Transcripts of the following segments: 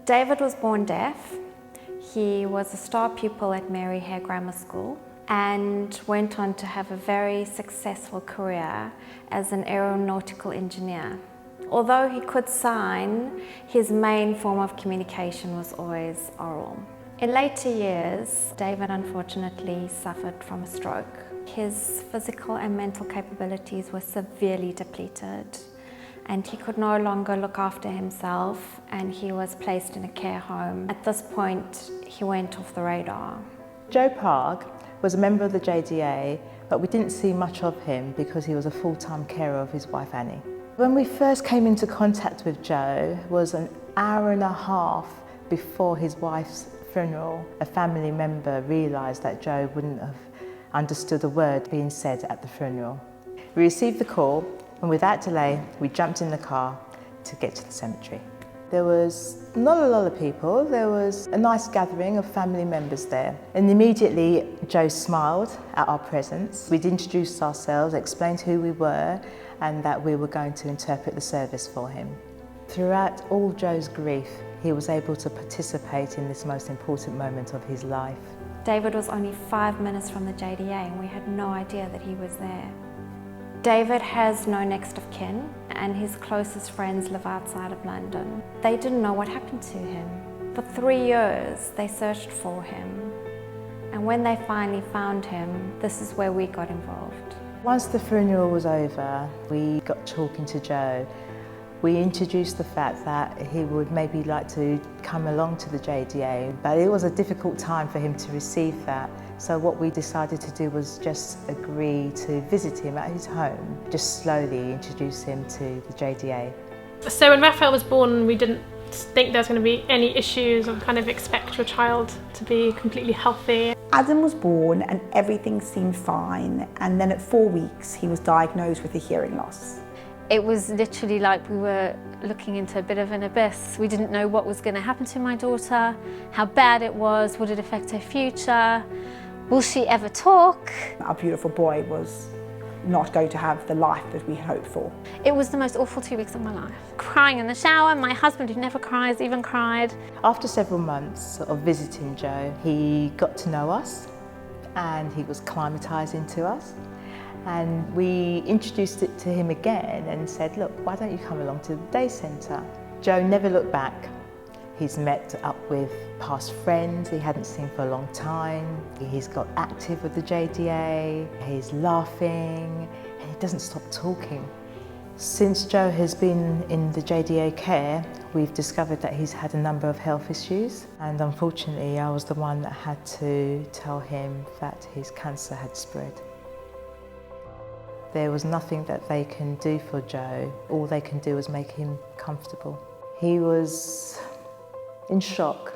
David was born deaf. He was a star pupil at Mary Hare Grammar School and went on to have a very successful career as an aeronautical engineer. Although he could sign, his main form of communication was always oral. In later years, David unfortunately suffered from a stroke. His physical and mental capabilities were severely depleted, and he could no longer look after himself, and he was placed in a care home. At this point, he went off the radar. Joe Park was a member of the JDA, but we didn't see much of him because he was a full-time carer of his wife Annie. When we first came into contact with Joe was an hour and a half before his wife's funeral. A family member realised that Joe wouldn't have understood a word being said at the funeral. We received the call, and without delay, we jumped in the car to get to the cemetery. There was not a lot of people, there was a nice gathering of family members there. And immediately, Joe smiled at our presence. We'd introduced ourselves, explained who we were, and that we were going to interpret the service for him. Throughout all Joe's grief, he was able to participate in this most important moment of his life. David was only 5 minutes from the JDA, and we had no idea that he was there. David has no next of kin, and his closest friends live outside of London. They didn't know what happened to him. For 3 years, they searched for him. And when they finally found him, this is where we got involved. Once the funeral was over, we got talking to Joe. We introduced the fact that he would maybe like to come along to the JDA, but it was a difficult time for him to receive that. So what we decided to do was just agree to visit him at his home, just slowly introduce him to the JDA. So when Raphael was born, we didn't think there was going to be any issues or kind of expect your child to be completely healthy. Adam was born and everything seemed fine, and then at 4 weeks he was diagnosed with a hearing loss. It was literally like we were looking into a bit of an abyss. We didn't know what was going to happen to my daughter, how bad it was, would it affect her future, will she ever talk? Our beautiful boy was not going to have the life that we hoped for. It was the most awful 2 weeks of my life. Crying in the shower, my husband, who never cries, even cried. After several months of visiting Joe, he got to know us and he was climatising to us. And we introduced it to him again and said, look, why don't you come along to the day centre? Joe never looked back. He's met up with past friends he hadn't seen for a long time. He's got active with the JDA, he's laughing, and he doesn't stop talking. Since Joe has been in the JDA care, we've discovered that he's had a number of health issues, and unfortunately I was the one that had to tell him that his cancer had spread. There was nothing that they can do for Joe. All they can do is make him comfortable. He was in shock.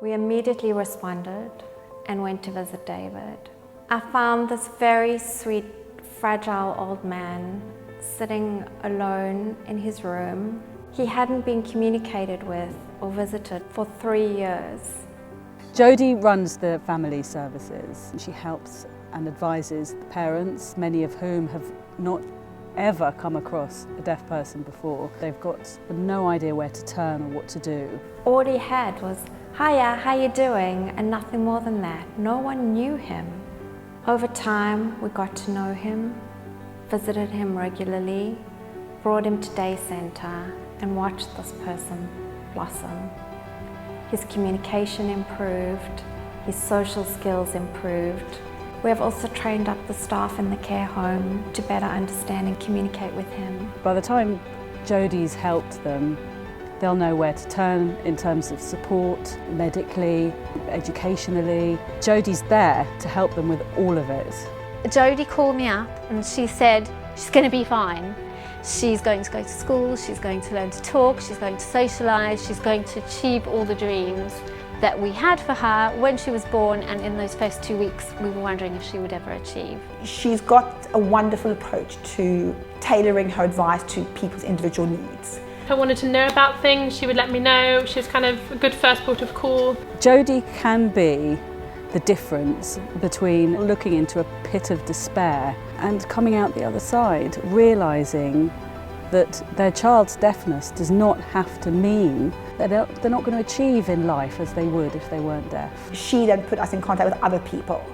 We immediately responded and went to visit David. I found this very sweet, fragile old man sitting alone in his room. He hadn't been communicated with or visited for 3 years. Jodie runs the family services. She helps and advises the parents, many of whom have not ever come across a deaf person before. They've got no idea where to turn or what to do. All he had was, "Hiya, how you doing?" and nothing more than that. No one knew him. Over time, we got to know him, visited him regularly, brought him to day centre, and watched this person blossom. His communication improved, his social skills improved. We have also trained up the staff in the care home to better understand and communicate with him. By the time Jodie's helped them, they'll know where to turn in terms of support, medically, educationally. Jodie's there to help them with all of it. Jodie called me up and she said she's going to be fine. She's going to go to school, she's going to learn to talk, she's going to socialise, she's going to achieve all the dreams that we had for her when she was born, and in those first 2 weeks we were wondering if she would ever achieve. She's got a wonderful approach to tailoring her advice to people's individual needs. If I wanted to know about things, she would let me know. She was kind of a good first port of call. Jodie can be the difference between looking into a pit of despair and coming out the other side, realising that their child's deafness does not have to mean that they're not going to achieve in life as they would if they weren't deaf. She then put us in contact with other people,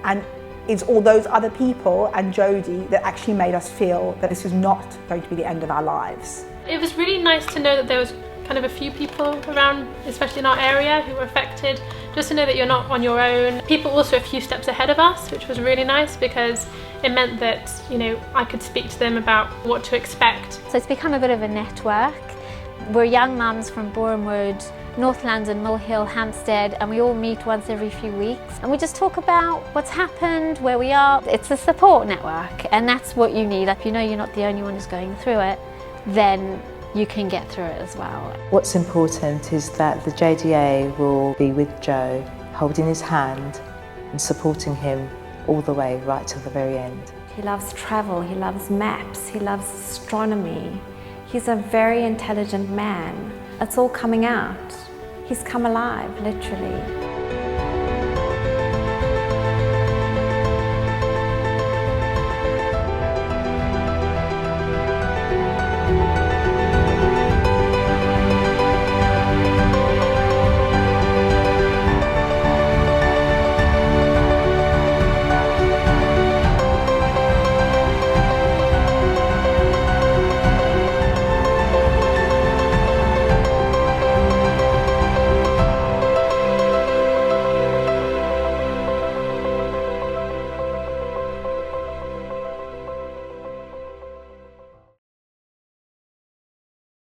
and it's all those other people and Jodie that actually made us feel that this is not going to be the end of our lives. It was really nice to know that there was kind of a few people around, especially in our area, who were affected, just to know that you're not on your own. People also a few steps ahead of us, which was really nice because it meant that, you know, I could speak to them about what to expect. So it's become a bit of a network. We're young mums from Borehamwood, North London, Mill Hill, Hampstead, and we all meet once every few weeks and we just talk about what's happened, where we are. It's a support network, and that's what you need. If you know you're not the only one who's going through it, then you can get through it as well. What's important is that the JDA will be with Joe, holding his hand and supporting him all the way right to the very end. He loves travel, he loves maps, he loves astronomy. He's a very intelligent man. It's all coming out. He's come alive, literally.